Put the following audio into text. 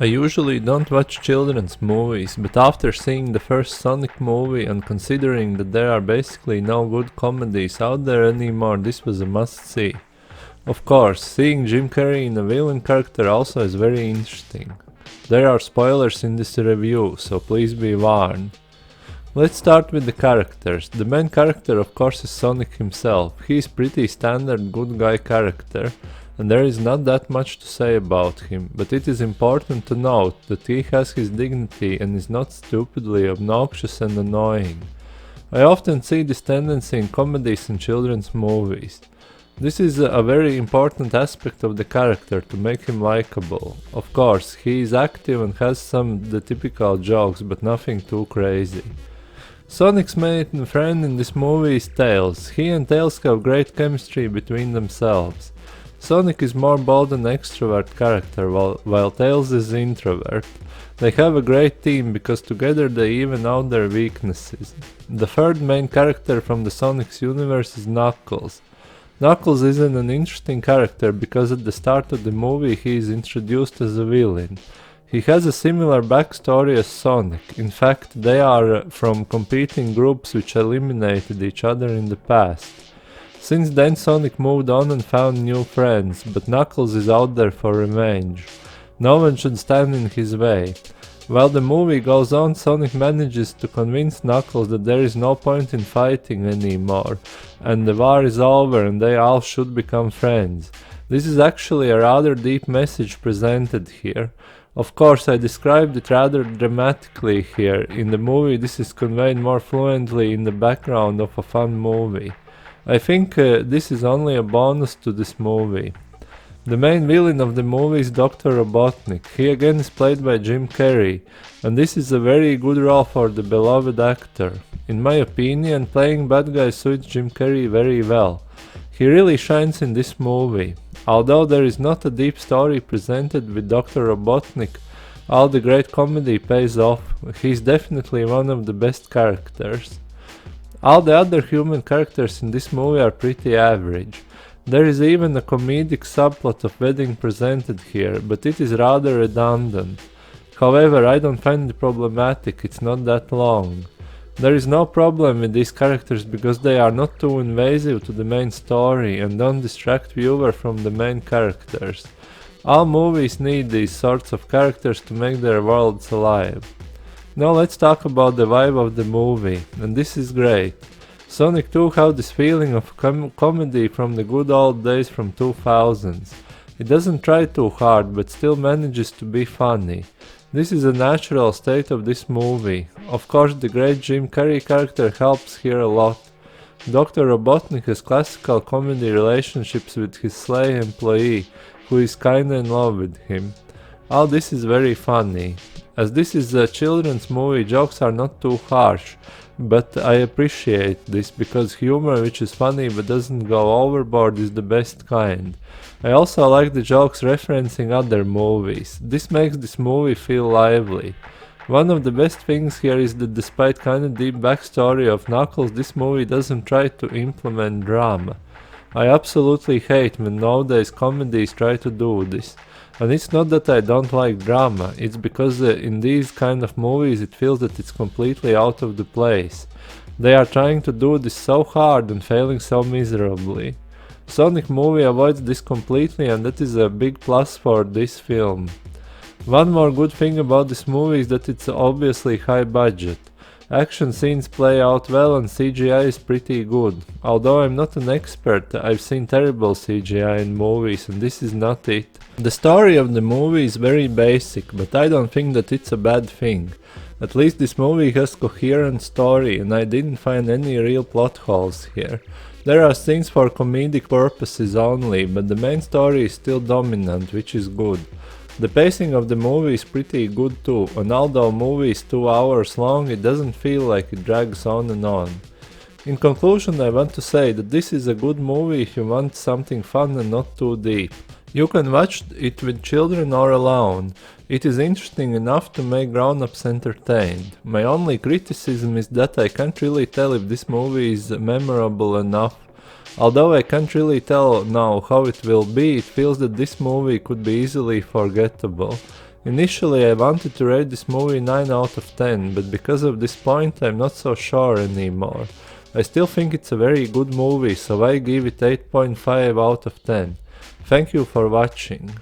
I usually don't watch children's movies, but after seeing the first Sonic movie and considering that there are basically no good comedies out there anymore, this was a must-see. Of course, seeing Jim Carrey in a villain character also is very interesting. There are spoilers in this review, so please be warned. Let's start with the characters. The main character of course is Sonic himself. He is pretty standard good guy character, and there is not that much to say about him, but it is important to note that he has his dignity and is not stupidly obnoxious and annoying. I often see this tendency in comedies and children's movies. This is a very important aspect of the character to make him likable. Of course, he is active and has some the typical jokes, but nothing too crazy. Sonic's main friend in this movie is Tails. He and Tails have great chemistry between themselves. Sonic is more bold and extrovert character while Tails is introvert. They have a great team because together they even out their weaknesses. The third main character from the Sonic's universe is Knuckles. Knuckles is an interesting character because at the start of the movie he is introduced as a villain. He has a similar backstory as Sonic. In fact, they are from competing groups which eliminated each other in the past. Since then Sonic moved on and found new friends, but Knuckles is out there for revenge. No one should stand in his way. While the movie goes on, Sonic manages to convince Knuckles that there is no point in fighting anymore, and the war is over and they all should become friends. This is actually a rather deep message presented here. Of course, I described it rather dramatically here. In the movie this is conveyed more fluently in the background of a fun movie. I think this is only a bonus to this movie. The main villain of the movie is Dr. Robotnik. He again is played by Jim Carrey, and this is a very good role for the beloved actor. In my opinion, playing bad guy suits Jim Carrey very well. He really shines in this movie. Although there is not a deep story presented with Dr. Robotnik, all the great comedy pays off. He is definitely one of the best characters. All the other human characters in this movie are pretty average. There is even a comedic subplot of wedding presented here, but it is rather redundant. However, I don't find it problematic, it's not that long. There is no problem with these characters because they are not too invasive to the main story and don't distract viewer from the main characters. All movies need these sorts of characters to make their worlds alive. Now let's talk about the vibe of the movie, and this is great. Sonic 2 has this feeling of comedy from the good old days from 2000s. It doesn't try too hard but still manages to be funny. This is a natural state of this movie. Of course the great Jim Carrey character helps here a lot. Dr. Robotnik has classical comedy relationships with his slave employee, who is kinda in love with him. All this is very funny. As this is a children's movie, jokes are not too harsh, but I appreciate this because humor which is funny but doesn't go overboard is the best kind. I also like the jokes referencing other movies. This makes this movie feel lively. One of the best things here is that despite kinda deep backstory of Knuckles, this movie doesn't try to implement drama. I absolutely hate when nowadays comedies try to do this. And it's not that I don't like drama, it's because in these kind of movies it feels that it's completely out of the place. They are trying to do this so hard and failing so miserably. Sonic movie avoids this completely, and that is a big plus for this film. One more good thing about this movie is that it's obviously high budget. Action scenes play out well and CGI is pretty good. Although I'm not an expert, I've seen terrible CGI in movies and this is not it. The story of the movie is very basic, but I don't think that it's a bad thing. At least this movie has coherent story and I didn't find any real plot holes here. There are scenes for comedic purposes only, but the main story is still dominant, which is good. The pacing of the movie is pretty good too, and although the movie is 2 hours long, it doesn't feel like it drags on and on. In conclusion, I want to say that this is a good movie if you want something fun and not too deep. You can watch it with children or alone. It is interesting enough to make grown-ups entertained. My only criticism is that I can't really tell if this movie is memorable enough. Although I can't really tell now how it will be, it feels that this movie could be easily forgettable. Initially I wanted to rate this movie 9 out of 10, but because of this point I'm not so sure anymore. I still think it's a very good movie, so I give it 8.5 out of 10. Thank you for watching.